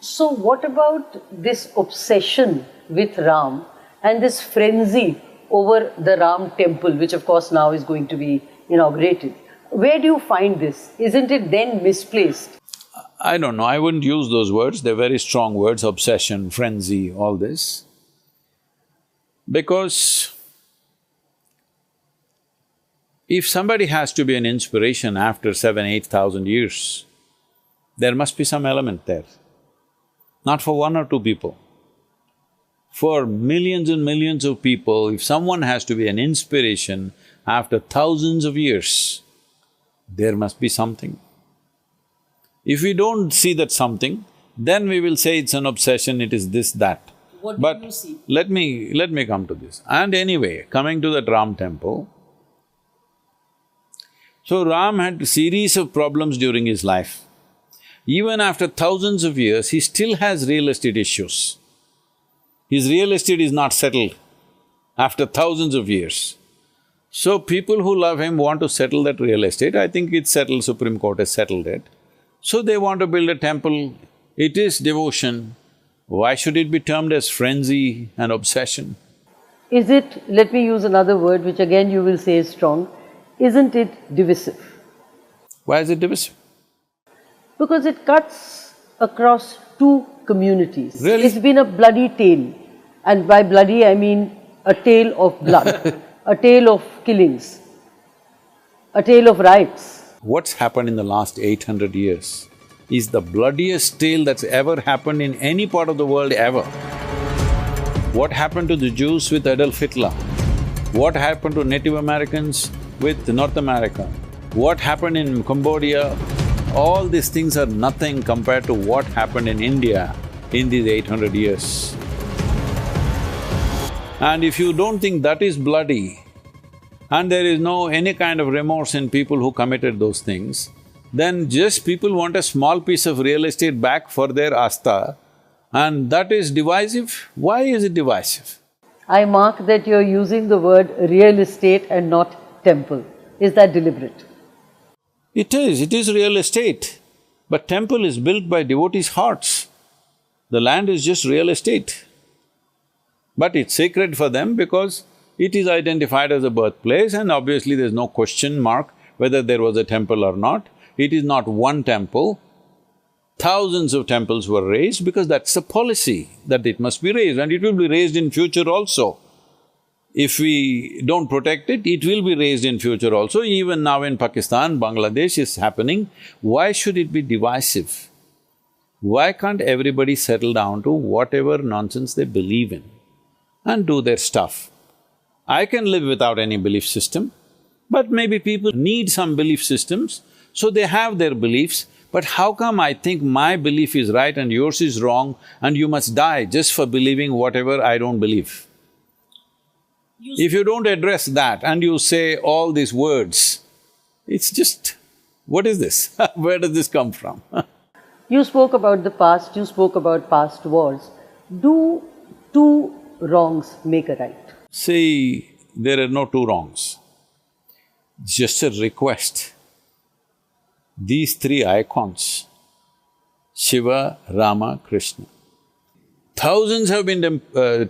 So what about this obsession with Ram and this frenzy over the Ram temple, which of course now is going to be inaugurated? Where do you find this? Isn't it then misplaced? I don't know, I wouldn't use those words, they're very strong words, obsession, frenzy, all this. Because if somebody has to be an inspiration after 7,000–8,000 years, there must be some element there. Not for one or two people. For millions and millions of people, if someone has to be an inspiration after thousands of years, there must be something. If we don't see that something, then we will say it's an obsession, it is this, that. What do you see? Let me come to this. And anyway, coming to that Ram temple, so Ram had a series of problems during his life. Even after thousands of years, he still has real estate issues. His real estate is not settled after thousands of years. So people who love him want to settle that real estate. I think it's settled, Supreme Court has settled it. So they want to build a temple. It is devotion. Why should it be termed as frenzy and obsession? Is it, let me use another word which again you will say is strong, isn't it divisive? Why is it divisive? Because it cuts across two communities. Really? It's been a bloody tale, and by bloody I mean a tale of blood, a tale of killings, a tale of riots. What's happened in the last 800 years is the bloodiest tale that's ever happened in any part of the world ever. What happened to the Jews with Adolf Hitler? What happened to Native Americans with North America? What happened in Cambodia? All these things are nothing compared to what happened in India in these 800 years. And if you don't think that is bloody, and there is no any kind of remorse in people who committed those things, then just people want a small piece of real estate back for their asta, and that is divisive. Why is it divisive? I mark that you're using the word real estate and not temple. Is that deliberate? It is real estate, but temple is built by devotees' hearts. The land is just real estate. But it's sacred for them because it is identified as a birthplace, and obviously there's no question mark whether there was a temple or not. It is not one temple. Thousands of temples were raised because that's the policy, that it must be raised, and it will be raised in future also. If we don't protect it, it will be raised in future also. Even now in Pakistan, Bangladesh is happening. Why should it be divisive? Why can't everybody settle down to whatever nonsense they believe in and do their stuff? I can live without any belief system, but maybe people need some belief systems, so they have their beliefs. But how come I think my belief is right and yours is wrong and you must die just for believing whatever I don't believe? If you don't address that and you say all these words, it's just, what is this? Where does this come from? You spoke about the past, you spoke about past wars. Do two wrongs make a right? See, there are no two wrongs. It's just a request. These three icons, Shiva, Rama, Krishna, thousands have been…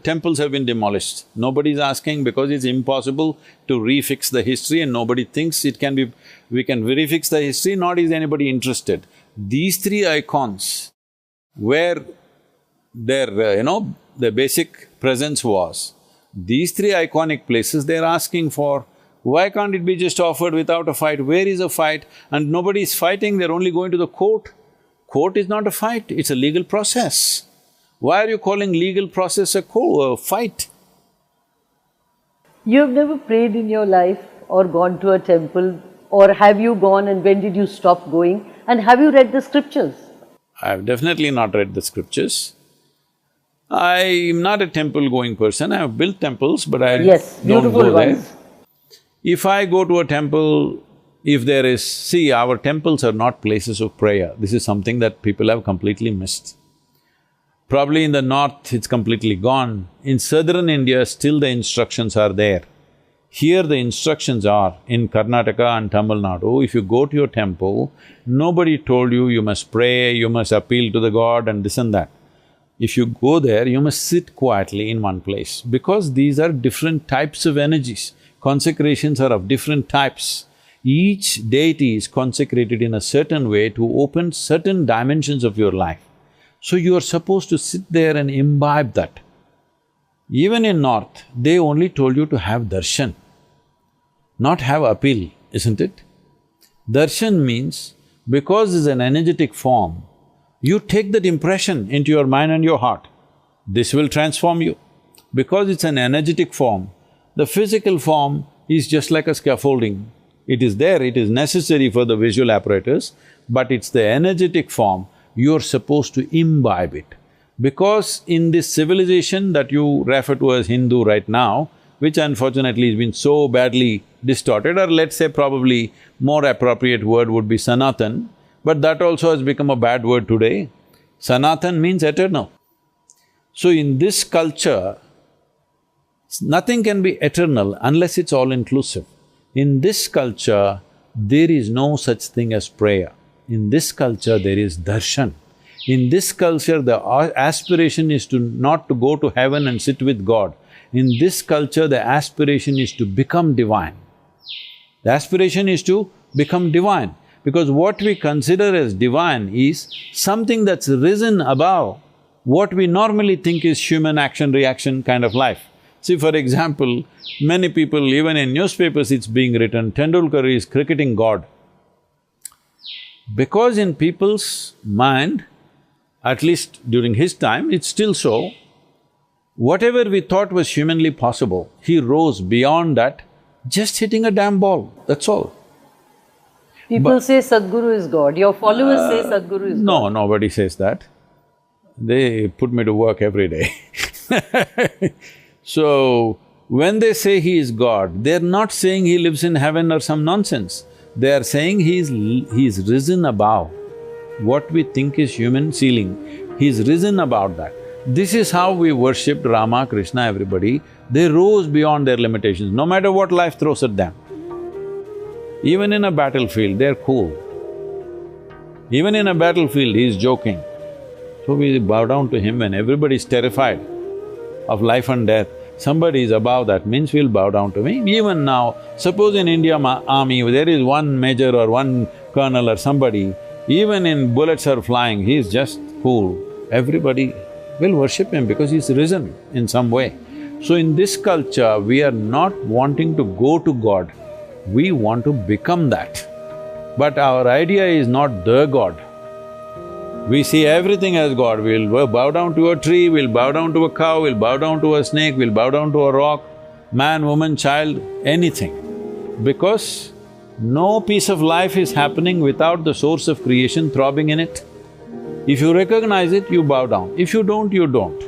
temples have been demolished. Nobody is asking because it's impossible to refix the history, and nobody thinks it can be… we can refix the history, nor is anybody interested. These three icons, where their, their basic presence was, these three iconic places they're asking for, why can't it be just offered without a fight? Where is a fight? And nobody is fighting, they're only going to the court. Court is not a fight, it's a legal process. Why are you calling legal process a fight? You have never prayed in your life or gone to a temple, or have you gone and when did you stop going? And have you read the scriptures? I've definitely not read the scriptures. I'm not a temple-going person, I have built temples, but I don't go there. If I go to a temple, if there is… see, our temples are not places of prayer. This is something that people have completely missed. Probably in the north, it's completely gone. In southern India, still the instructions are there. Here the instructions are, in Karnataka and Tamil Nadu, if you go to your temple, nobody told you you must pray, you must appeal to the god and this and that. If you go there, you must sit quietly in one place, because these are different types of energies. Consecrations are of different types. Each deity is consecrated in a certain way to open certain dimensions of your life. So you are supposed to sit there and imbibe that. Even in North, they only told you to have darshan, not have appeal, isn't it? Darshan means, because it's an energetic form, you take that impression into your mind and your heart. This will transform you. Because it's an energetic form, the physical form is just like a scaffolding. It is there, it is necessary for the visual apparatus, but it's the energetic form, you're supposed to imbibe it. Because in this civilization that you refer to as Hindu right now, which unfortunately has been so badly distorted, or let's say probably more appropriate word would be Sanatan, but that also has become a bad word today. Sanatan means eternal. So in this culture, nothing can be eternal unless it's all-inclusive. In this culture, there is no such thing as prayer. In this culture, there is darshan. In this culture, the aspiration is to not to go to heaven and sit with God. In this culture, the aspiration is to become divine. The aspiration is to become divine, because what we consider as divine is something that's risen above what we normally think is human action-reaction kind of life. See, for example, many people, even in newspapers it's being written, Tendulkar is cricketing God. Because in people's mind, at least during his time, it's still so, whatever we thought was humanly possible, he rose beyond that, just hitting a damn ball, that's all. People say Sadhguru is God, your followers say Sadhguru is God. No, nobody says that. They put me to work every day. So, when they say he is God, they're not saying he lives in heaven or some nonsense. They are saying he's risen above what we think is human ceiling. He's risen above that. This is how we worshipped Rama, Krishna, everybody. They rose beyond their limitations, no matter what life throws at them. Even in a battlefield, they're cool. Even in a battlefield, he's joking. So we bow down to him when everybody's terrified of life and death. Somebody is above that, means we'll bow down to him. Even now, suppose in Indian army, there is one major or one colonel or somebody, even in bullets are flying, he's just cool. Everybody will worship him because he's risen in some way. So in this culture, we are not wanting to go to God, we want to become that. But our idea is not the God. We see everything as God. We'll bow down to a tree, we'll bow down to a cow, we'll bow down to a snake, we'll bow down to a rock, man, woman, child, anything. Because no piece of life is happening without the source of creation throbbing in it. If you recognize it, you bow down. If you don't, you don't.